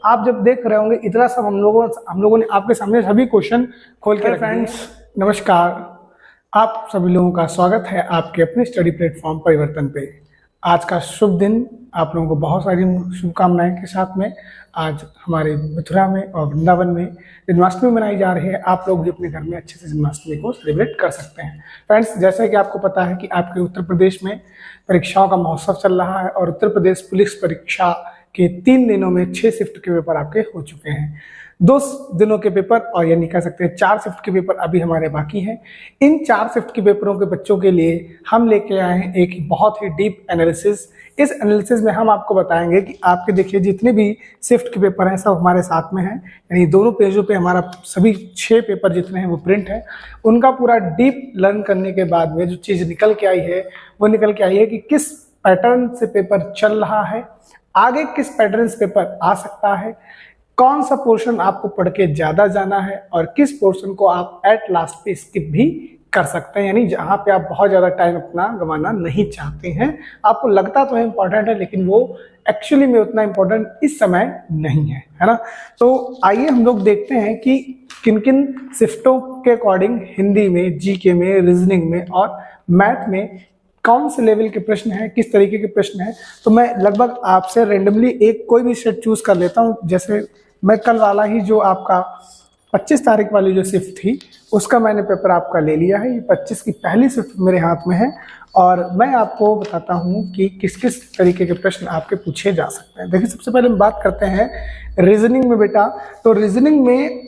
आप जब देख रहे होंगे इतना सब हम लोगों ने आपके सामने सभी क्वेश्चन खोल के फ्रेंड्स नमस्कार, आप सभी लोगों का स्वागत है आपके अपने स्टडी प्लेटफॉर्म परिवर्तन पे। आज का शुभ दिन, आप लोगों को बहुत सारी शुभकामनाएं के साथ में आज हमारे मथुरा में और वृंदावन में जन्माष्टमी मनाई जा रही है। आप लोग भी अपने घर में अच्छे से जन्माष्टमी को सेलिब्रेट कर सकते हैं। फ्रेंड्स, जैसा कि आपको पता है कि आपके उत्तर प्रदेश में परीक्षाओं का महोत्सव चल रहा है और उत्तर प्रदेश पुलिस परीक्षा के 3 दिनों में 6 शिफ्ट के पेपर आपके हो चुके हैं। 2 दिनों के पेपर और यानी कह सकते हैं 4 शिफ्ट के पेपर अभी हमारे बाकी हैं। इन 4 शिफ्ट के पेपरों के बच्चों के लिए हम लेके आए हैं एक बहुत ही डीप एनालिसिस। इस एनालिसिस में हम आपको बताएंगे कि आपके देखिए जितने भी शिफ्ट के पेपर हैं सब हमारे साथ में हैं, यानी दोनों पेजों पे हमारा सभी 6 पेपर जितने हैं वो प्रिंट है। उनका पूरा डीप लर्न करने के बाद में जो चीज़ निकल के आई है वो निकल के आई है कि किस पैटर्न से पेपर चल रहा है, आगे किस पैटर्न से पेपर आ सकता है, कौन सा पोर्शन आपको पढ़ के ज्यादा जाना है और किस पोर्शन को आप एट लास्ट पे स्किप भी कर सकते हैं, यानी जहां पे आप बहुत ज्यादा टाइम अपना गंवाना नहीं चाहते हैं। आपको लगता तो है इंपॉर्टेंट है लेकिन वो एक्चुअली में उतना इंपॉर्टेंट इस समय नहीं है ना। तो आइए हम लोग देखते हैं कि किन किन शिफ्टों के अकॉर्डिंग हिंदी में, जीके में, रीजनिंग में और मैथ में कौन से लेवल के प्रश्न हैं, किस तरीके के प्रश्न हैं। तो मैं लगभग आपसे रेंडमली एक कोई भी सेट चूज कर लेता हूं। जैसे मैं कल वाला ही जो आपका 25 तारीख वाली जो शिफ्ट थी उसका मैंने पेपर आपका ले लिया है। ये 25 की पहली शिफ्ट मेरे हाथ में है और मैं आपको बताता हूं कि किस किस तरीके के प्रश्न आपके पूछे जा सकते हैं। देखिए, सबसे पहले हम बात करते हैं रीजनिंग में बेटा। तो रीजनिंग में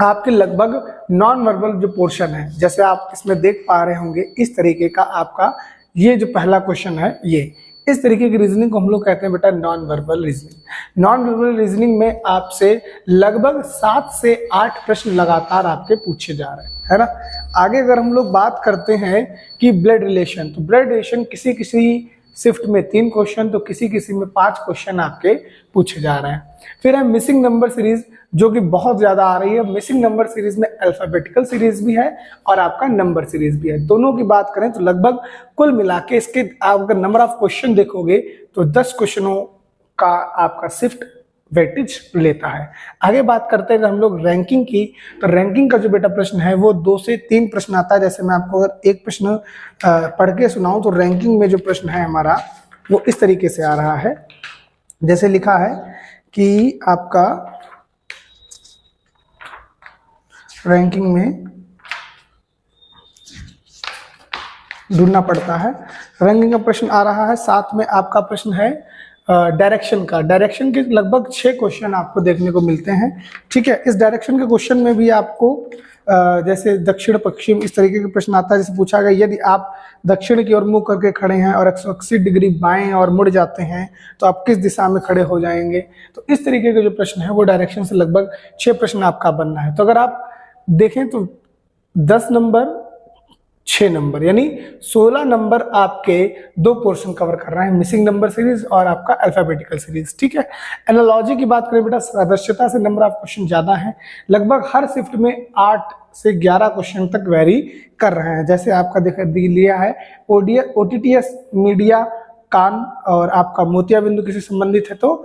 आपके लगभग नॉन वर्बल जो पोर्शन है, जैसे आप इसमें देख पा रहे होंगे इस तरीके का आपका ये जो पहला क्वेश्चन है, ये इस तरीके की रीजनिंग को हम लोग कहते हैं बेटा non verbal reasoning. Non verbal reasoning में आपसे लगभग 7 से 8 प्रश्न लगातार आपके पूछे जा रहे हैं, है ना। आगे अगर हम लोग बात करते हैं कि ब्लड रिलेशन, तो ब्लड रिलेशन किसी किसी शिफ्ट में 3 क्वेश्चन तो किसी किसी में 5 क्वेश्चन आपके पूछे जा रहे हैं। फिर है मिसिंग नंबर सीरीज, जो कि बहुत ज्यादा आ रही है। मिसिंग नंबर सीरीज में अल्फाबेटिकल सीरीज भी है और आपका नंबर सीरीज भी है। दोनों की बात करें तो लगभग कुल मिला के इसके आप अगर नंबर ऑफ क्वेश्चन देखोगे तो 10 क्वेश्चनों का आपका शिफ्ट वेटेज लेता है। आगे बात करते हैं अगर हम लोग रैंकिंग की, तो रैंकिंग का जो बेटा प्रश्न है वो 2 से 3 प्रश्न आता है। जैसे मैं आपको अगर एक प्रश्न पढ़ के सुनाऊं तो रैंकिंग में जो प्रश्न है हमारा वो इस तरीके से आ रहा है। जैसे लिखा है कि आपका रैंकिंग में ढूंढना पड़ता है। रैंकिंग का प्रश्न आ रहा है, साथ में आपका प्रश्न है डायरेक्शन का। डायरेक्शन के लगभग 6 क्वेश्चन आपको देखने को मिलते हैं, ठीक है। इस डायरेक्शन के क्वेश्चन में भी आपको जैसे दक्षिण पश्चिम इस तरीके के प्रश्न आता है। जैसे पूछा गया यदि आप दक्षिण की ओर मुंह करके खड़े हैं और 180 डिग्री बाएं और मुड़ जाते हैं तो आप किस दिशा में खड़े हो जाएंगे। तो इस तरीके के जो प्रश्न है वो डायरेक्शन से लगभग 6 प्रश्न आपका बनना है। तो अगर आप देखें तो 10 नंबर 6 नंबर यानी 16 नंबर आपके 2 पोर्शन कवर कर रहे हैं, मिसिंग नंबर सीरीज और आपका अल्फाबेटिकल सीरीज, ठीक है। एनालॉजी की बात करें बेटा, सदस्यता से नंबर ऑफ क्वेश्चन ज्यादा है। लगभग हर शिफ्ट में 8 से 11 क्वेश्चन तक वेरी कर रहे हैं। जैसे आपका लिया है ओटीटीएस मीडिया कान और आपका मोतिया बिंदु किसी संबंधित है तो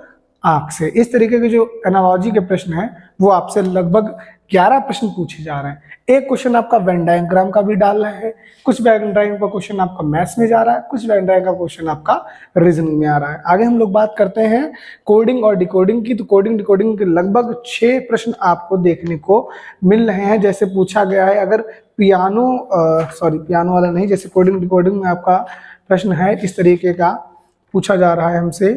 आंख से। इस तरीके के जो एनालॉजी के प्रश्न हैं वो आपसे लगभग 11 प्रश्न पूछे जा रहे हैं। एक क्वेश्चन आपका वेन डायग्राम का भी डाल रहे हैं, कुछ वेन डायग्राम का क्वेश्चन आपका मैथ्स में जा रहा है, कुछ वेन डायग्राम का क्वेश्चन आपका रीजनिंग में आ रहा है। आगे हम लोग बात करते हैं कोडिंग और डिकोडिंग की। तो कोडिंग डिकोडिंग के लगभग 6 प्रश्न आपको देखने को मिल रहे हैं। जैसे पूछा गया है अगर पियानो वाला नहीं, जैसे कोडिंग डिकोडिंग में आपका प्रश्न है इस तरीके का पूछा जा रहा है हमसे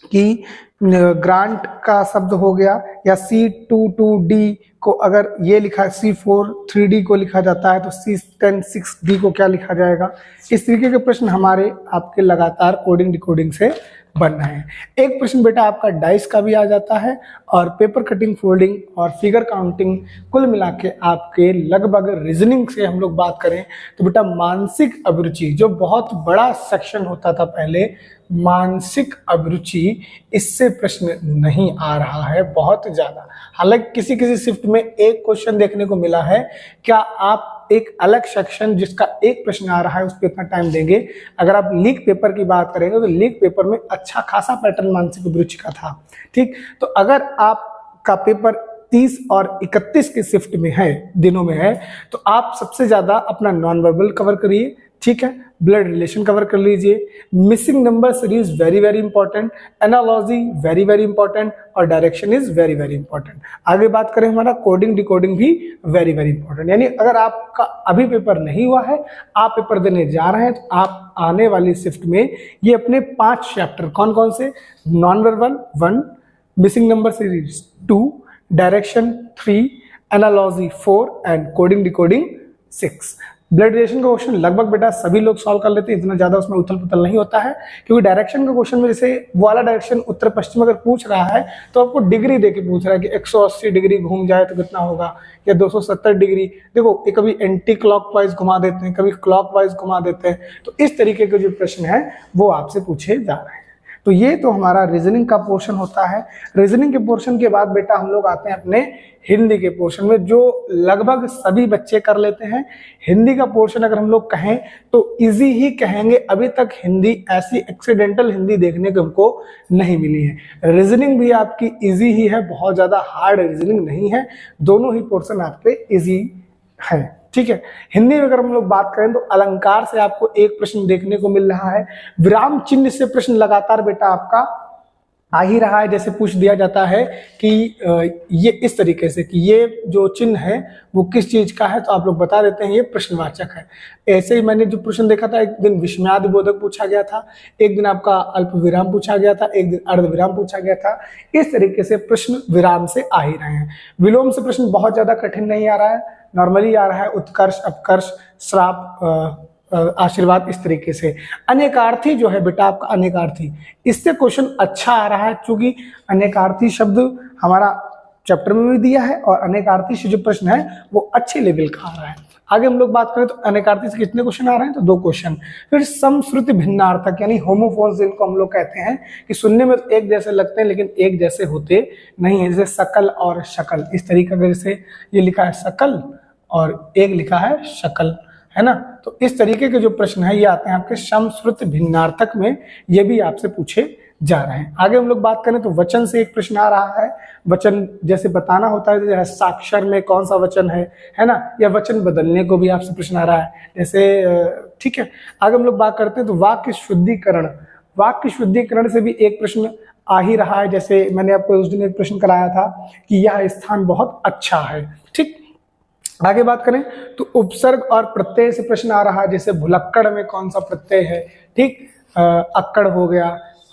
कि ग्रांट का शब्द हो गया या C22D को अगर ये लिखा C43D को लिखा जाता है तो C106D को क्या लिखा जाएगा। इस तरीके के प्रश्न हमारे आपके लगातार कोडिंग डिकोडिंग से बन रहे हैं। एक प्रश्न बेटा आपका डाइस का भी आ जाता है और पेपर कटिंग, फोल्डिंग और फिगर काउंटिंग कुल मिला के आपके लगभग रीजनिंग से हम लोग बात करें तो बेटा मानसिक अभिरुचि जो बहुत बड़ा सेक्शन होता था पहले मानसिक अभिरुचि, इससे प्रश्न नहीं आ रहा है बहुत ज्यादा। हालांकि किसी किसी शिफ्ट में एक क्वेश्चन देखने को मिला है। क्या आप एक अलग सेक्शन जिसका एक प्रश्न आ रहा है उस पर इतना टाइम देंगे? अगर आप लीक पेपर की बात करेंगे तो लीक पेपर में अच्छा खासा पैटर्न मानसिक अभिरुचि का था। ठीक, तो अगर आपका पेपर 30 और 31 के शिफ्ट में है, दिनों में है, तो आप सबसे ज्यादा अपना नॉन वर्बल कवर करिए। ठीक है, ब्लड रिलेशन कवर कर लीजिए, missing number series very very important, analogy very very important, और direction is very very important. आगे बात करें हमारा कोडिंग डिकोडिंग भी वेरी वेरी इंपॉर्टेंट। यानी अगर आपका अभी पेपर नहीं हुआ है, आप पेपर देने जा रहे हैं, तो आप आने वाली शिफ्ट में ये अपने 5 चैप्टर कौन कौन से, non verbal 1, missing number series 2, direction 3, analogy 4 and coding decoding 6। Blood relation का क्वेश्चन लगभग बेटा सभी लोग सॉल्व कर लेते हैं, इतना ज्यादा उसमें उथल पुथल नहीं होता है, क्योंकि डायरेक्शन का क्वेश्चन में जैसे वो वाला डायरेक्शन उत्तर पश्चिम अगर पूछ रहा है तो आपको डिग्री देके पूछ रहा है कि 180 डिग्री घूम जाए तो कितना होगा, या 270 डिग्री। देखो ये कभी एंटी क्लॉकवाइज घुमा देते हैं, कभी क्लॉकवाइज घुमा देते हैं, तो इस तरीके के जो प्रश्न है वो आपसे पूछे जा रहे हैं। तो ये तो हमारा रीजनिंग का पोर्शन होता है। रीजनिंग के पोर्शन के बाद बेटा हम लोग आते हैं अपने हिंदी के पोर्शन में, जो लगभग सभी बच्चे कर लेते हैं। हिंदी का पोर्शन अगर हम लोग कहें तो इजी ही कहेंगे, अभी तक हिंदी ऐसी एक्सीडेंटल हिंदी देखने को हमको नहीं मिली है। रीजनिंग भी आपकी इजी ही है, बहुत ज्यादा हार्ड रीजनिंग नहीं है, दोनों ही पोर्शन आपके इजी है। ठीक है, हिंदी में अगर हम लोग बात करें तो अलंकार से आपको एक प्रश्न देखने को मिल रहा है, विराम चिन्ह से प्रश्न लगातार बेटा आपका आ ही रहा है। जैसे पूछ दिया जाता है कि ये इस तरीके से कि ये जो चिन्ह है वो किस चीज का है, तो आप लोग बता देते हैं ये प्रश्नवाचक है। ऐसे ही मैंने जो प्रश्न देखा था, एक दिन विस्मयादि बोधक पूछा गया था, एक दिन आपका अल्प विराम पूछा गया था, एक दिन अर्ध विराम पूछा गया था। इस तरीके से प्रश्न विराम से आ ही रहे हैं। विलोम से प्रश्न बहुत ज्यादा कठिन नहीं आ रहा है, नॉर्मली आ रहा है, उत्कर्ष, अपकर्ष, श्राप, आशीर्वाद, इस तरीके से। अनेकार्थी जो है बेटा आपका अनेकार्थी, इससे क्वेश्चन अच्छा आ रहा है, क्योंकि अनेकार्थी शब्द हमारा चैप्टर में भी दिया है और अनेकार्थी से जो प्रश्न है वो अच्छे लेवल का आ रहा है। आगे हम लोग बात करें तो अनेकार्थी से कितने क्वेश्चन आ रहे हैं, तो 2 क्वेश्चन। फिर समश्रुति भिन्नार्थक यानी होमोफोन्स जिनको हम लोग कहते हैं कि सुनने में तो एक जैसे लगते हैं लेकिन एक जैसे होते नहीं है, जैसे सकल और शकल, इस तरीके का, जैसे ये लिखा है सकल और एक लिखा है शकल, है ना। तो इस तरीके के जो प्रश्न है ये आते हैं आपके समश्रुति भिन्नार्थक में, ये भी आपसे पूछे जा रहे हैं। आगे हम लोग बात करें तो वचन से एक प्रश्न आ रहा है। वचन जैसे बताना होता है, जैसे साक्षर में कौन सा वचन है ना, या वचन बदलने को भी आपसे प्रश्न आ रहा है, जैसे ठीक है। आगे हम लोग बात करते हैं तो वाक्य शुद्धिकरण, वाक्य शुद्धिकरण से भी एक प्रश्न आ ही रहा है। जैसे मैंने आपको उस दिन एक प्रश्न कराया था कि यह स्थान बहुत अच्छा है। ठीक, आगे बात करें तो उपसर्ग और प्रत्यय से प्रश्न आ रहा है, जैसे भुलक्कड़ में कौन सा प्रत्यय है, ठीक, अक्कड़ हो गया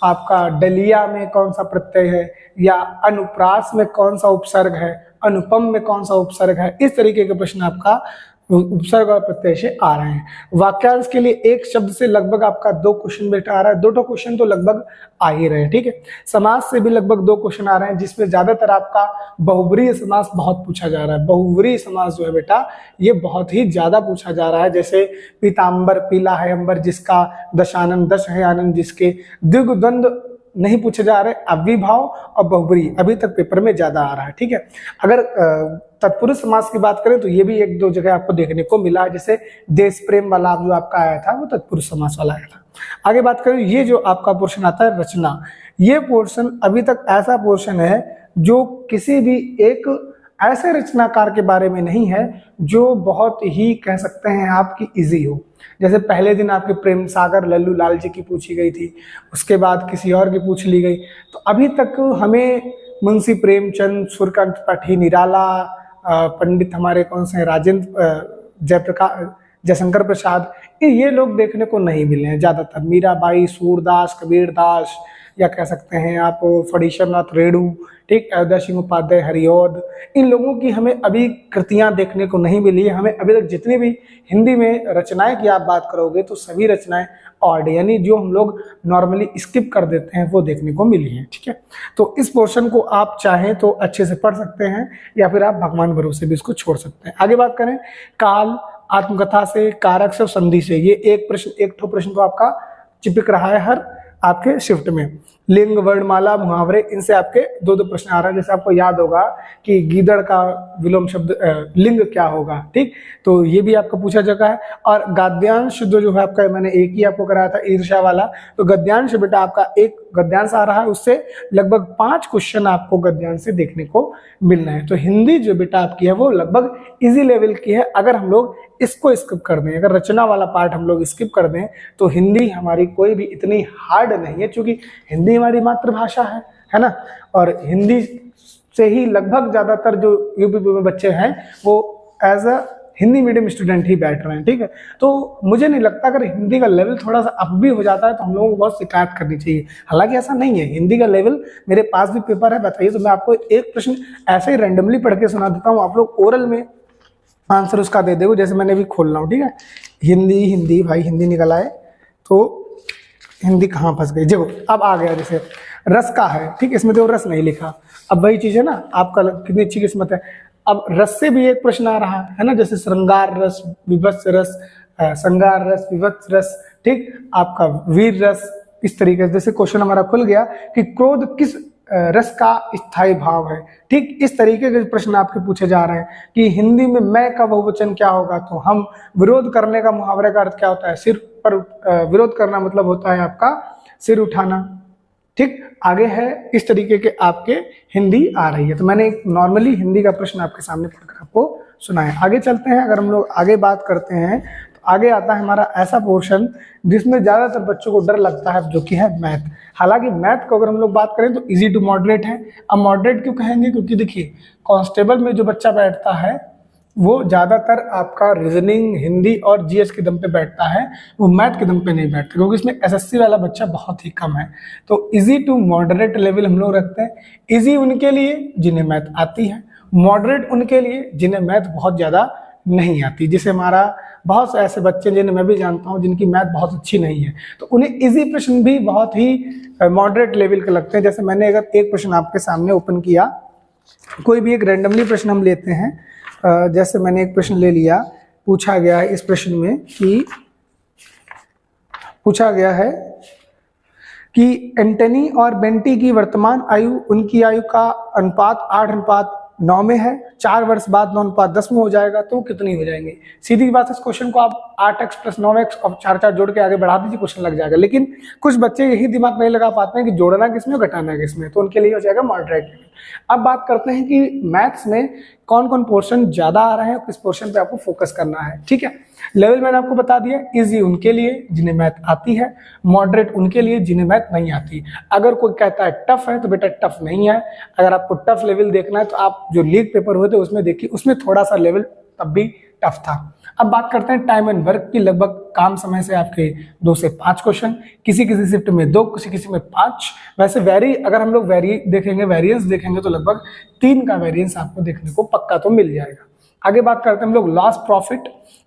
आपका, डलिया में कौन सा प्रत्यय है, या अनुप्रास में कौन सा उपसर्ग है, अनुपम में कौन सा उपसर्ग है। इस तरीके के प्रश्न आपका उपसर्ग और प्रत्यय से आ रहे हैं। वाक्यांश के लिए एक शब्द से लगभग आपका 2 क्वेश्चन बेटा आ रहा है, 2 क्वेश्चन तो लगभग आ ही रहे हैं। ठीक है, समास से भी लगभग 2 क्वेश्चन आ रहे हैं, जिसमें ज्यादातर आपका बहुव्रीहि समास बहुत पूछा जा रहा है। बहुव्रीहि समास जो है बेटा ये बहुत ही ज्यादा पूछा जा रहा है, जैसे पीताम्बर, पीला है अंबर जिसका, दशानन, दश है आनंद जिसके। द्विगुद्वंद नहीं पूछे जा रहे, अव्ययभाव और बहुव्रीहि अभी तक पेपर में ज्यादा आ रहा है। ठीक है, अगर तत्पुरुष समास की बात करें तो ये भी 1-2 जगह आपको देखने को मिला है, जैसे देश प्रेम वाला जो आपका आया था वो तत्पुरुष समास वाला आया था। आगे बात करें, ये जो आपका पोर्शन आता है रचना, ये पोर्शन अभी तक ऐसा पोर्शन है जो किसी भी एक ऐसे रचनाकार के बारे में नहीं है जो बहुत ही कह सकते हैं आपकी इजी हो। जैसे पहले दिन आपके प्रेम सागर लल्लू लाल जी की पूछी गई थी, उसके बाद किसी और की पूछ ली गई, तो अभी तक हमें मुंशी प्रेमचंद, सूर्यकांत पाठी, निराला, पंडित हमारे कौन से हैं, राजेंद्र, जयप्रकाश, जयशंकर प्रसाद, ये लोग देखने को नहीं मिले हैं ज्यादातर। मीराबाई, सूरदास, कबीरदास, या कह सकते हैं आप फणीश्वरनाथ रेणु, ठीक, अयोध्या सिंह उपाध्याय, हरिऔध, इन लोगों की हमें अभी कृतियां देखने को नहीं मिली है। हमें अभी तक जितनी भी हिंदी में रचनाएं की आप बात करोगे तो सभी रचनाएं ऑड, यानी जो हम लोग नॉर्मली स्किप कर देते हैं वो देखने को मिली है। ठीक है, तो इस पोर्शन को आप चाहें तो अच्छे से पढ़ सकते हैं, या फिर आप भगवान भरोसे भी इसको छोड़ सकते हैं। आगे बात करें काल, आत्मकथा से, कारक से, संधि से, ये एक प्रश्न, एक ठो प्रश्न तो आपका चिपक रहा है हर आपके शिफ्ट में। लिंग, वर्णमाला, मुहावरे, इनसे आपके दो दो प्रश्न आ रहे हैं। जैसे आपको याद होगा कि गीदड़ का विलोम शब्द लिंग क्या होगा, ठीक, तो ये भी आपको पूछा जा है। और गद्यांश जो है आपका, मैंने एक ही आपको कराया था ईर्ष्या वाला, तो गद्यांश बेटा आपका एक गद्यांश आ रहा है, उससे लगभग 5 क्वेश्चन आपको गद्यांश से देखने को मिलना है। तो हिंदी जो बेटा आपकी है वो लगभग इजी लेवल की है। अगर हम लोग इसको स्किप कर दें, अगर रचना वाला पार्ट हम लोग स्किप कर दें, तो हिंदी हमारी कोई भी इतनी हार्ड नहीं है, क्योंकि हिंदी हमारी मातृभाषा है ना। और हिंदी से ही लगभग ज्यादातर जो यूपी में बच्चे हैं वो as a Hindi medium student ही बैठ रहे हैं, ठीक है। तो मुझे नहीं लगता अगर हिंदी का लेवल थोड़ा सा अप भी हो जाता है तो हम लोगों को बहुत शिकायत करनी चाहिए। हालांकि ऐसा नहीं है, हिंदी का लेवल, मेरे पास भी पेपर है, बताइए, तो मैं आपको एक प्रश्न ऐसे ही रैंडमली पढ़ के सुना देता हूँ, आप लोग ओरल में आंसर उसका दे देगा। जैसे मैंने अभी खोल रहा हूँ, ठीक है, हिंदी भाई हिंदी निकल आए, तो हिंदी कहाँ फंस गई, देखो अब आ गया। जैसे रस का है, ठीक, इसमें तो रस नहीं लिखा। अब वही चीज है ना, आपका कितनी अच्छी किस्मत है। अब रस से भी एक प्रश्न आ रहा है ना, जैसे श्रृंगार रस, विभत्स रस, श्रृंगार रस, विभत्स रस, ठीक, आपका वीर रस, इस तरीके से। जैसे क्वेश्चन हमारा खुल गया कि क्रोध किस रस का स्थायी भाव है, ठीक, इस तरीके के प्रश्न आपके पूछे जा रहे हैं कि हिंदी में मैं का बहुवचन क्या होगा। तो हम विरोध करने का मुहावरे का अर्थ क्या होता है, सिर पर विरोध करना मतलब होता है आपका सिर उठाना, ठीक। आगे है इस तरीके के आपके हिंदी आ रही है। तो मैंने एक नॉर्मली हिंदी का प्रश्न आपके सामने पढ़कर आपको सुनाया। आगे चलते हैं, अगर हम लोग आगे बात करते हैं तो आगे आता है हमारा ऐसा पोर्शन जिसमें ज्यादातर बच्चों को डर लगता है, जो कि है मैथ। हालांकि मैथ को अगर हम लोग बात करें तो इजी टू मॉडरेट है। अब मॉडरेट क्यों कहेंगे, क्योंकि देखिए कांस्टेबल में जो बच्चा बैठता है वो ज्यादातर आपका रीजनिंग, हिंदी और जीएस के दम पे बैठता है, वो मैथ के दम पे नहीं बैठता, क्योंकि इसमें एसएससी वाला बच्चा बहुत ही कम है। तो इजी टू मॉडरेट लेवल हम लोग रखते हैं। इजी उनके लिए जिन्हें मैथ आती है, मॉडरेट उनके लिए जिन्हें मैथ बहुत ज्यादा नहीं आती। जैसे हमारा बहुत से ऐसे बच्चे जिन्हें मैं भी जानता हूँ जिनकी मैथ बहुत अच्छी नहीं है, तो उन्हें इजी प्रश्न भी बहुत ही मॉडरेट लेवल के लगते हैं। जैसे मैंने अगर एक प्रश्न आपके सामने ओपन किया, कोई भी एक रैंडमली प्रश्न हम लेते हैं, जैसे मैंने एक प्रश्न ले लिया, पूछा गया है इस प्रश्न में कि पूछा गया है कि एंटनी और बेंटी की वर्तमान आयु, उनकी आयु का अनुपात 8:9 में है, 4 वर्ष बाद 9:10 में हो जाएगा, तो कितनी हो जाएंगे। सीधी बात है, इस क्वेश्चन को आप 8x + 9x और 4 जोड़ के आगे बढ़ा दीजिए, क्वेश्चन लग जाएगा। लेकिन कुछ बच्चे यही दिमाग नहीं लगा पाते हैं कि जोड़ना किसमें और घटाना किसमें, तो उनके लिए हो जाएगा मॉडरेट। अब बात करते हैं कि मैथ्स में कौन कौन पोर्शन ज्यादा आ रहे हैं और किस पोर्शन पे आपको फोकस करना है, ठीक है। लेवल मैंने आपको बता दिया, इजी उनके लिए जिन्हें मैथ आती है, मॉडरेट उनके लिए जिन्हें मैथ नहीं आती। अगर कोई कहता है टफ है तो बेटा टफ नहीं है। अगर आपको टफ लेवल देखना है तो आप जो लीग पेपर हुए थे उसमें देखिए, उसमें थोड़ा सा लेवल तब भी टफ था। अब बात करते हैं टाइम एंड वर्क की। लगभग काम समय से आपके 2 से 5 क्वेश्चन, किसी किसी शिफ्ट में 2, किसी में 5। वैसे वेरी अगर हम लोग वेरिएंस देखेंगे तो लगभग 3 का वेरिएंस आपको देखने को पक्का तो मिल जाएगा। आगे बात करते हैं हम लोग लॉस प्रॉफिट,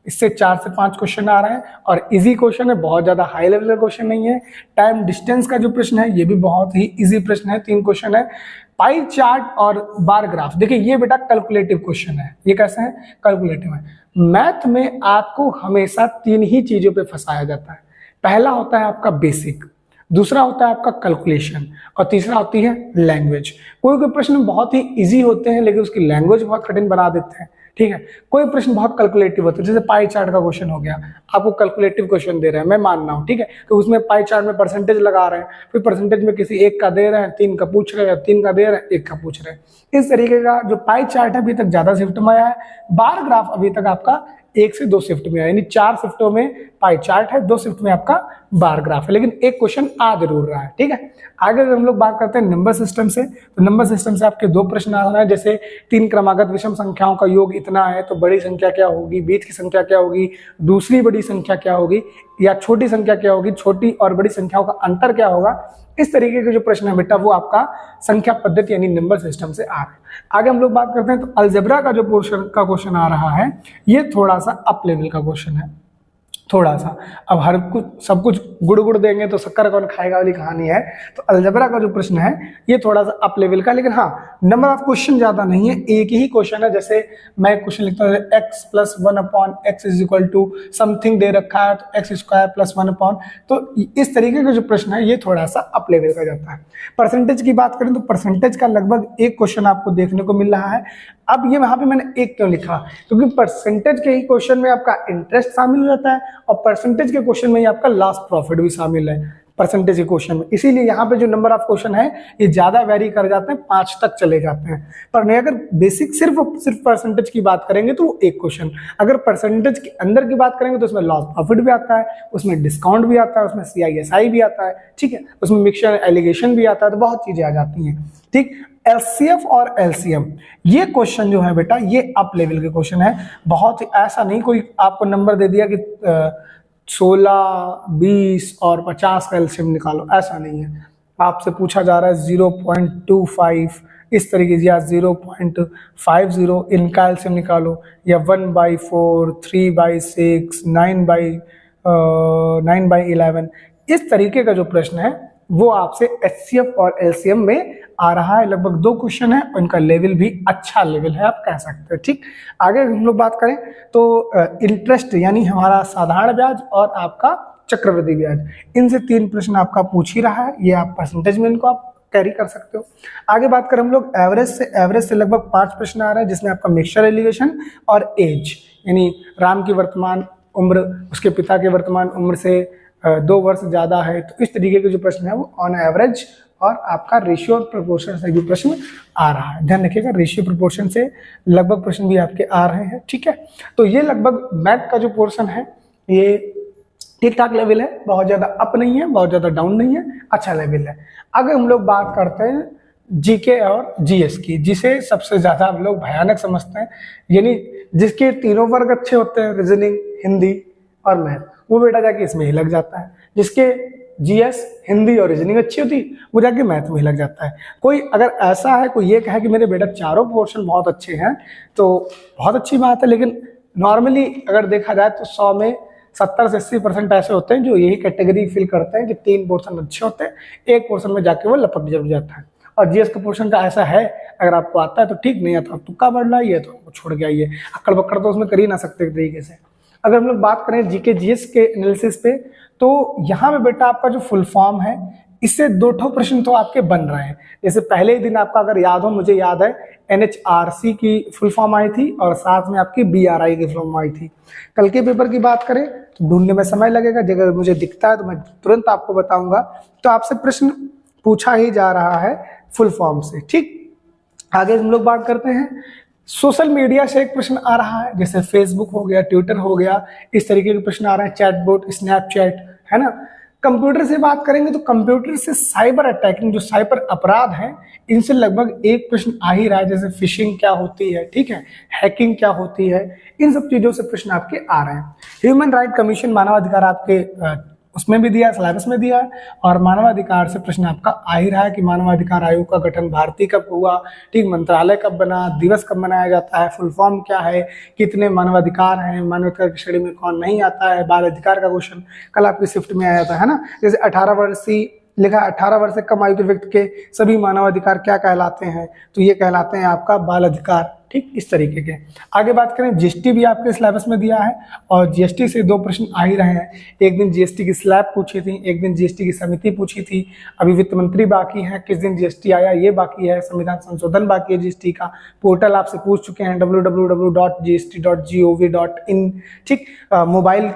इससे 4 से 5 क्वेश्चन आ रहे हैं और इजी क्वेश्चन है, बहुत ज्यादा हाई लेवल का क्वेश्चन नहीं है। टाइम डिस्टेंस का जो प्रश्न है ये भी बहुत ही इजी प्रश्न है, 3 क्वेश्चन है। पाई चार्ट और बार ग्राफ, देखिए ये बेटा कैलकुलेटिव क्वेश्चन है। ये कैसे है, कैलकुलेटिव है। मैथ में आपको हमेशा 3 ही चीजों पे फंसाया जाता है। पहला होता है आपका बेसिक, दूसरा होता है आपका कैलकुलेशन और तीसरा होती है लैंग्वेज। कोई कोई प्रश्न बहुत ही इजी होते हैं लेकिन उसकी लैंग्वेज बहुत कठिन बना देते हैं, ठीक है। कोई प्रश्न बहुत कैलकुलेटिव होता है, जैसे पाई चार्ट का क्वेश्चन हो गया, आपको कैलकुलेटिव क्वेश्चन दे रहे हैं, मैं मान रहा हूँ, ठीक है, तो उसमें पाई चार्ट में परसेंटेज लगा रहे हैं, फिर परसेंटेज में किसी एक का दे रहे हैं, 3 का पूछ रहे हैं, 3 का दे रहे हैं, 1 का पूछ रहे हैं। इस तरीके का जो पाई चार्ट है अभी तक ज्यादा शिफ्ट में आया है। बार ग्राफ अभी तक आपका 1 से 2 शिफ्ट में आया, यानी 4 शिफ्टों में पाई चार्ट है, 2 शिफ्ट में आपका बार ग्राफ है, लेकिन एक क्वेश्चन आ जरूर रहा है, ठीक है। आगे अगर हम लोग बात करते हैं नंबर सिस्टम से, तो नंबर सिस्टम से आपके 2 प्रश्न आ रहे हैं। जैसे 3 क्रमागत विषम संख्याओं का योग इतना है तो बड़ी संख्या क्या होगी, बीच की संख्या क्या होगी, दूसरी बड़ी संख्या क्या होगी, या छोटी संख्या क्या होगी, छोटी और बड़ी संख्याओं का अंतर क्या होगा। इस तरीके के जो प्रश्न है बेटा वो आपका संख्या पद्धति यानी नंबर सिस्टम से आ रहा है। आगे हम लोग बात करते हैं तो अलजेब्रा का जो पोर्शन का क्वेश्चन आ रहा है ये थोड़ा सा अप लेवल का क्वेश्चन है। थोड़ा सा। अब हर कुछ सब कुछ गुड़ गुड़ देंगे तो शक्कर कौन खाएगा वाली कहानी है। तो अलजेब्रा का जो प्रश्न है ये थोड़ा सा अप लेवल का, लेकिन हाँ नंबर ऑफ क्वेश्चन ज्यादा नहीं है, एक ही क्वेश्चन है। जैसे मैं क्वेश्चन लिखता हूँ x + 1/x = समथिंग दे रखा है, तो x² + 1/, तो इस तरीके का जो प्रश्न है ये थोड़ा सा अप लेवल का जाता है। परसेंटेज की बात करें तो परसेंटेज का लगभग एक क्वेश्चन आपको देखने को मिल रहा है। अब ये वहां पे मैंने एक क्यों लिखा, क्योंकि परसेंटेज के ही क्वेश्चन में आपका इंटरेस्ट शामिल हो जाता है और परसेंटेज के क्वेश्चन में ही आपका लास्ट प्रॉफिट भी शामिल है परसेंटेज के क्वेश्चन में। इसीलिए यहाँ पे जो नंबर ऑफ क्वेश्चन है ये ज्यादा वेरी कर जाते हैं, 5 तक चले जाते हैं। पर नहीं, अगर बेसिक सिर्फ परसेंटेज की बात करेंगे तो वो एक क्वेश्चन। अगर परसेंटेज के अंदर की बात करेंगे तो उसमें लॉस प्रॉफिट भी आता है, उसमें डिस्काउंट भी आता है, उसमें CISI भी आता है, ठीक है, उसमें मिक्सचर एलिगेशन भी आता है, तो बहुत चीजें आ जाती हैं। ठीक, LCF और LCM ये क्वेश्चन जो है बेटा ये अप लेवल के क्वेश्चन है। बहुत ऐसा नहीं कोई आपको नंबर दे दिया कि 16, 20 और 50 का LCM निकालो, ऐसा नहीं है। आपसे पूछा जा रहा है 0.25 इस तरीके से, या 0.50 इनका LCM निकालो, या 1/4, 3/6, 9/11 इस तरीके का जो प्रश्न है वो आपसे HCF और LCM में आ रहा है। लगभग 2 क्वेश्चन है, उनका लेवल भी अच्छा लेवल है आप कह सकते हैं। ठीक, आगे हम लोग बात करें तो इंटरेस्ट यानी हमारा साधारण ब्याज और आपका चक्रवृद्धि ब्याज, इनसे 3 प्रश्न आपका पूछ ही रहा है। ये आप परसेंटेज में इनको आप कैरी कर सकते हो। आगे बात करें हम लोग एवरेज से लगभग 5 प्रश्न आ रहे हैं, जिसमें आपका मिक्सचर एलिगेशन और एज यानी राम की वर्तमान उम्र उसके पिता के वर्तमान उम्र से 2 वर्ष ज्यादा है, तो इस तरीके के जो प्रश्न है वो ऑन एवरेज, और आपका रेशियो और प्रोपोर्शन से भी प्रश्न आ रहा है। ध्यान रखिएगा रेशियो प्रोपोर्शन से लगभग प्रश्न भी आपके आ रहे हैं। ठीक है, तो ये लगभग मैथ का जो पोर्शन है ये ठीक ठाक लेवल है, बहुत ज्यादा अप नहीं है, बहुत ज्यादा डाउन नहीं है, अच्छा लेवल है। अगर हम लोग बात करते हैं GK और GS की, जिसे सबसे ज्यादा हम लोग भयानक समझते हैं, यानी जिसके तीनों वर्ग अच्छे होते हैं, रीजनिंग, हिंदी और मैथ, वो बेटा जाके इसमें ही लग जाता है। जिसके GS, हिंदी और रीजनिंग अच्छी होती वो जाके मैथ में ही लग जाता है। कोई अगर ऐसा है कोई ये कहे कि मेरे बेटा चारों पोर्शन बहुत अच्छे हैं तो बहुत अच्छी बात है, लेकिन नॉर्मली अगर देखा जाए तो 100 में 70 से 80% ऐसे होते हैं जो यही कैटेगरी फिल करते हैं कि 3 पोर्शन अच्छे होते हैं, 1 पोर्शन में जाके वो लपक जरूर जाता है। और GS का पोर्शन का ऐसा है, अगर आपको आता है तो ठीक, नहीं आता तुक्का बढ़ रहा है, तो आपको छोड़ के आइए, अक्कड़ बक्कड़ तो उसमें कर ही ना सकते तरीके से। अगर हम लोग बात करें GK GS के एनालिसिस पे, तो यहाँ पे बेटा आपका जो फुल फॉर्म है इससे 2 प्रश्न तो आपके बन रहे हैं। जैसे पहले ही दिन आपका अगर याद हो, मुझे याद है NHRC की फुल फॉर्म आई थी और साथ में आपकी BRI की फुल फॉर्म आई थी। कल के पेपर की बात करें तो ढूंढने में समय लगेगा, अगर मुझे दिखता है तो मैं तुरंत आपको बताऊंगा। तो आपसे प्रश्न पूछा ही जा रहा है फुल फॉर्म से। ठीक, आगे हम लोग बात करते हैं सोशल मीडिया से। एक प्रश्न आ रहा है, जैसे फेसबुक हो गया, ट्विटर हो गया, इस तरीके के प्रश्न आ रहे हैं, चैटबॉट, स्नैपचैट, है ना। कंप्यूटर से बात करेंगे तो कंप्यूटर से साइबर अटैकिंग, जो साइबर अपराध हैं, इनसे लगभग एक प्रश्न आ ही रहा है। जैसे फिशिंग क्या होती है, ठीक है, हैकिंग क्या होती है, इन सब चीजों से प्रश्न आपके आ रहे हैं। ह्यूमन राइट कमीशन, मानवाधिकार आपके उसमें भी दिया है, सिलेबस में दिया है, और मानवाधिकार से प्रश्न आपका आ ही रहा है कि मानवाधिकार आयोग का गठन भारतीय कब हुआ, ठीक, मंत्रालय कब बना, दिवस कब मनाया जाता है, फुल फॉर्म क्या है, कितने मानवाधिकार हैं, मानवाधिकार की श्रेणी में कौन नहीं आता है, बाल अधिकार का क्वेश्चन कल आपकी शिफ्ट में आया था, है ना। जैसे 18 वर्ष लिखा, 18 वर्ष से कम आयु के व्यक्ति के सभी मानवाधिकार क्या कहलाते हैं, तो ये कहलाते हैं आपका बाल अधिकार। ठीक, इस तरीके के। आगे बात करें GST भी आपके सिलेबस में दिया है, और GST से 2 प्रश्न आ ही रहे हैं। एक दिन GST की स्लैब पूछी थी, एक दिन GST की समिति पूछी थी, अभी वित्त मंत्री बाकी है, किस दिन GST आया ये बाकी है, संविधान संशोधन बाकी है, GST का पोर्टल आपसे पूछ चुके हैं www.gst.gov.in। ठीक, मोबाइल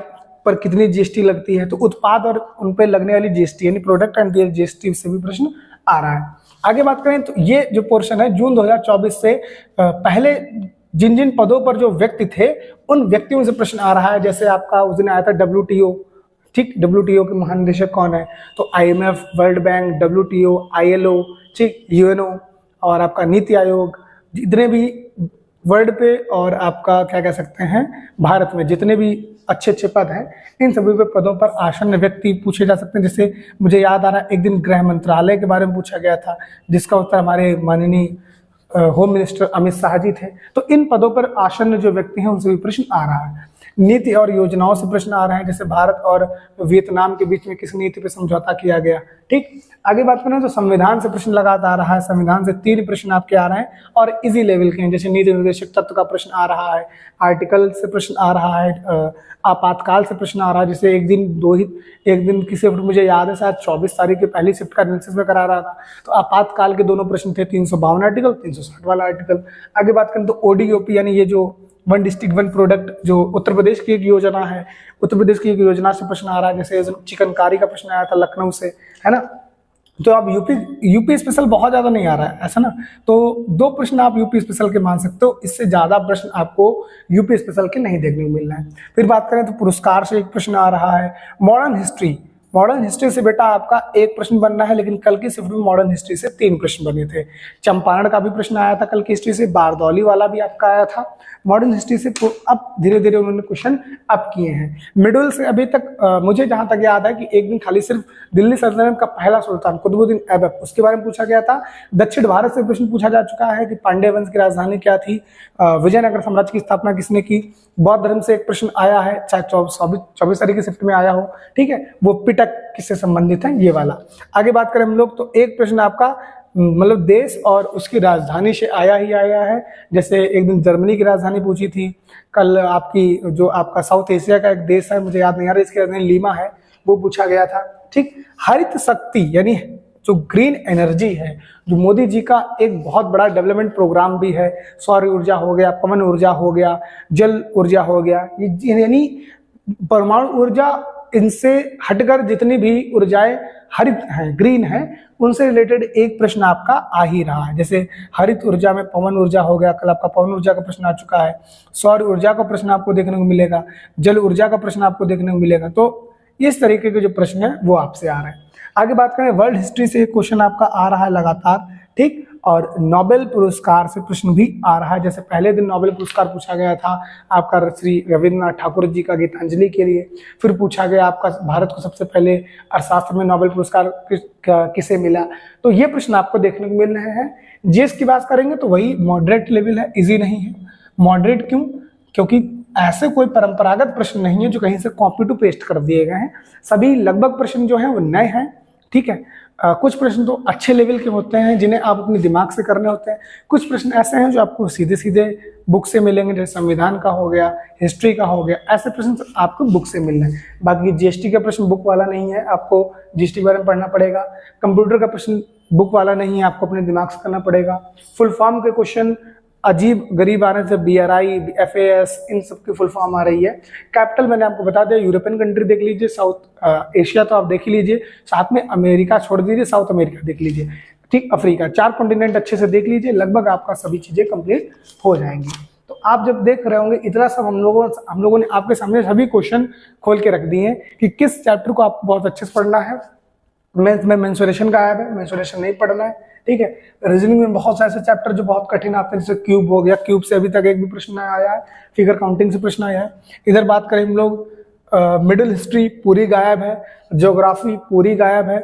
पर कितनी GST लगती है, तो उत्पाद और उन पर लगने वाली GST यानी प्रोडक्ट एंड देयर GST से भी प्रश्न आ रहा है। आगे बात करें तो ये जो पोर्शन है जून 2024 से पहले जिन जिन पदों पर जो व्यक्ति थे उन व्यक्तियों से प्रश्न आ रहा है। जैसे आपका उस दिन आया था WTO, ठीक, WTO के महानिदेशक कौन है, तो IMF, world bank, WTO, ILO, ठीक, UNO और आपका नीति आयोग, जितने भी वर्ल्ड पे और आपका क्या कह सकते हैं भारत में जितने भी अच्छे अच्छे पद हैं, इन सभी पे पदों पर आसन्न व्यक्ति पूछे जा सकते हैं। जैसे मुझे याद आ रहा है एक दिन गृह मंत्रालय के बारे में पूछा गया था, जिसका उत्तर हमारे माननीय होम मिनिस्टर अमित शाह जी थे। तो इन पदों पर आसन्न जो व्यक्ति हैं उनसे भी प्रश्न आ रहा है। नीति और योजनाओं से प्रश्न आ रहे हैं, जैसे भारत और वियतनाम के बीच में किस नीति पे समझौता किया गया। ठीक, आगे बात करें तो संविधान से प्रश्न लगातार आ रहा है, संविधान से 3 प्रश्न आपके आ रहे हैं और इजी लेवल के हैं, जैसे नीति निर्देशक तत्व का प्रश्न आ रहा है, आर्टिकल से प्रश्न आ रहा है, आपातकाल से प्रश्न आ रहा है, जैसे एक दिन की शिफ्ट मुझे याद है शायद 24 तारीख की पहली शिफ्ट का एनालिसिस में करा रहा था, तो आपातकाल के दोनों प्रश्न थे, 352 आर्टिकल, 360 वाला आर्टिकल। आगे बात करें तो ओडीओपी यानी ये जो वन डिस्ट्रिक्ट वन प्रोडक्ट, जो उत्तर प्रदेश की एक योजना है, उत्तर प्रदेश की एक योजना से प्रश्न आ रहा है, जैसे चिकनकारी का प्रश्न आया था लखनऊ से, है ना। तो आप यूपी स्पेशल बहुत ज्यादा नहीं आ रहा है ऐसा ना, तो 2 प्रश्न आप यूपी स्पेशल के मान सकते हो, इससे ज्यादा प्रश्न आपको यूपी स्पेशल के नहीं देखने को मिल रहा है। फिर बात करें तो पुरस्कार से एक प्रश्न आ रहा है। मॉडर्न हिस्ट्री से बेटा आपका 1 प्रश्न बनना है, लेकिन कल की शिफ्ट में मॉडर्न हिस्ट्री से 3 प्रश्न बने थे। चंपारण का भी प्रश्न आया था कल की हिस्ट्री से, बारदौली वाला भी आपका आया था। मॉडर्न हिस्ट्री से अब धीरे धीरे उन्होंने क्वेश्चन अप किए हैं। मिडिल से अभी तक मुझे जहां तक याद है कि एक दिन खाली सिर्फ दिल्ली सल्तनत का पहला सुल्तान कुतुबुद्दीन ऐबक, उसके बारे में पूछा गया था। दक्षिण भारत से प्रश्न पूछा जा चुका है कि पांड्य वंश की राजधानी क्या थी, विजयनगर साम्राज्य की स्थापना किसने की। बौद्ध धर्म से एक प्रश्न आया है, चाहे 24 तारीख की शिफ्ट में आया हो, ठीक है, वो पिटक किससे संबंधित है, ये वाला। आगे बात करें हम लोग तो एक प्रश्न आपका मतलब देश और उसकी राजधानी से आया ही आया है, जैसे एक दिन जर्मनी की राजधानी पूछी थी, कल आपकी जो आपका साउथ एशिया का एक देश है, मुझे याद नहीं आ रहा, इसकी राजधानी लीमा है, वो पूछा गया था। ठीक, हरित शक्ति यानी जो ग्रीन एनर्जी है, जो मोदी जी का एक बहुत बड़ा डेवलपमेंट प्रोग्राम भी है, सौर ऊर्जा हो गया, पवन ऊर्जा हो गया, जल ऊर्जा हो गया, यानी परमाणु ऊर्जा, इनसे हटकर जितनी भी ऊर्जाएं हरित हैं, ग्रीन हैं, उनसे रिलेटेड एक प्रश्न आपका आ ही रहा है। जैसे हरित ऊर्जा में पवन ऊर्जा हो गया, कल आपका पवन ऊर्जा का प्रश्न आ चुका है, सौर ऊर्जा का प्रश्न आपको देखने को मिलेगा, जल ऊर्जा का प्रश्न आपको देखने को मिलेगा। तो इस तरीके के जो प्रश्न है वो आपसे आ रहे हैं। आगे बात करें वर्ल्ड हिस्ट्री से एक क्वेश्चन आपका आ रहा है लगातार, ठीक, और नोबेल पुरस्कार से प्रश्न भी आ रहा है। जैसे पहले दिन नोबेल पुरस्कार पूछा गया था आपका श्री रविन्द्रनाथ ठाकुर जी का गीतांजलि के लिए, फिर पूछा गया आपका भारत को सबसे पहले अर्थशास्त्र में नोबेल पुरस्कार किसे मिला। तो ये प्रश्न आपको देखने को मिल रहे हैं। जीएस की बात करेंगे तो वही मॉडरेट लेवल है, इजी नहीं है। मॉडरेट क्यों? क्योंकि ऐसे कोई परंपरागत प्रश्न नहीं है जो कहीं से कॉपी टू पेस्ट कर दिए गए हैं, सभी लगभग प्रश्न जो हैं वो नए हैं, ठीक है। कुछ प्रश्न तो अच्छे लेवल के होते हैं जिन्हें आप अपने दिमाग से करने होते हैं, कुछ प्रश्न ऐसे हैं जो आपको सीधे सीधे बुक से मिलेंगे, जैसे संविधान का हो गया, हिस्ट्री का हो गया, ऐसे प्रश्न आपको बुक से मिल रहे हैं। बाकी जीएसटी का प्रश्न बुक वाला नहीं है, आपको जीएसटी के बारे में पढ़ना पड़ेगा। कंप्यूटर का प्रश्न बुक वाला नहीं है, आपको अपने दिमाग से करना पड़ेगा। फुल फॉर्म के क्वेश्चन अजीब गरीब आ रहे थे, BRI, FAS, इन सब की फुल फॉर्म आ रही है। कैपिटल मैंने आपको बता दिया, यूरोपियन कंट्री देख लीजिए, साउथ एशिया तो आप देख ही लीजिए, साथ में अमेरिका छोड़ दीजिए, साउथ अमेरिका देख लीजिए, ठीक, अफ्रीका, 4 कॉन्टिनेंट अच्छे से देख लीजिए, लगभग आपका सभी चीजें कंप्लीट हो जाएंगी। तो आप जब देख रहे होंगे इतना सब हम लोगों ने आपके सामने सभी क्वेश्चन खोल के रख दिए हैं कि किस चैप्टर को आपको बहुत अच्छे से पढ़ना है। मैथ में मेंसुरेशन का आया है, मेंसुरेशन नहीं पढ़ना है, ठीक है। रीजनिंग में बहुत सारे ऐसे चैप्टर जो बहुत कठिन आते हैं, जैसे क्यूब हो गया, क्यूब से अभी तक एक भी प्रश्न आया है, फिगर काउंटिंग से प्रश्न आया है। इधर बात करें हम लोग मिडिल हिस्ट्री पूरी गायब है, ज्योग्राफी पूरी गायब है,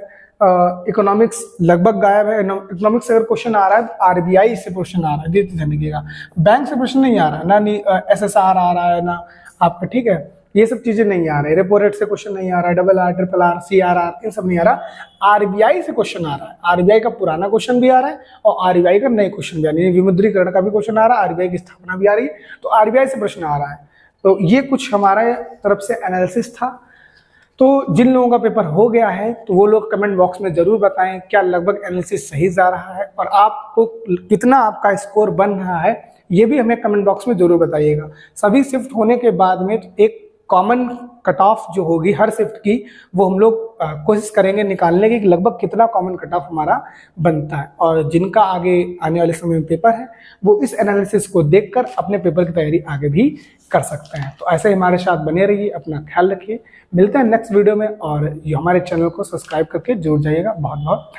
इकोनॉमिक्स लगभग गायब है। इकोनॉमिक्स से अगर क्वेश्चन आ रहा है तो RBI से क्वेश्चन आ रहा है, ध्यान रखिएगा। बैंक से प्रश्न नहीं आ रहा है, ना SSR आ रहा है, ना आपका, ठीक है, ये सब चीजें नहीं आ रही। रेपो रेट से क्वेश्चन नहीं आ रहा है, RRR, RRR, CRR, इन सब नहीं आ रहा। RBI से क्वेश्चन आ रहा है, RBI का पुराना क्वेश्चन भी आ रहा है और RBI का नए क्वेश्चन भी आ रही है, विमुद्रीकरण का भी क्वेश्चन आ रहा है, RBI की स्थापना भी आ रही है, तो RBI से प्रश्न आ रहा है। तो ये कुछ हमारे तरफ से एनालिसिस था। तो जिन लोगों का पेपर हो गया है तो वो लोग कमेंट बॉक्स में जरूर बताएं क्या लगभग एनालिसिस सही जा रहा है और आपको कितना आपका स्कोर बन रहा है, ये भी हमें कमेंट बॉक्स में जरूर बताइएगा। सभी शिफ्ट होने के बाद में एक कॉमन कट ऑफ जो होगी हर शिफ्ट की, वो हम लोग कोशिश करेंगे निकालने की कि लगभग कितना कॉमन कट ऑफ हमारा बनता है, और जिनका आगे आने वाले समय में पेपर है वो इस एनालिसिस को देखकर अपने पेपर की तैयारी आगे भी कर सकते हैं। तो ऐसे ही हमारे साथ बने रहिए, अपना ख्याल रखिए, मिलते हैं नेक्स्ट वीडियो में, और ये हमारे चैनल को सब्सक्राइब करके जुड़ जाइएगा। बहुत बहुत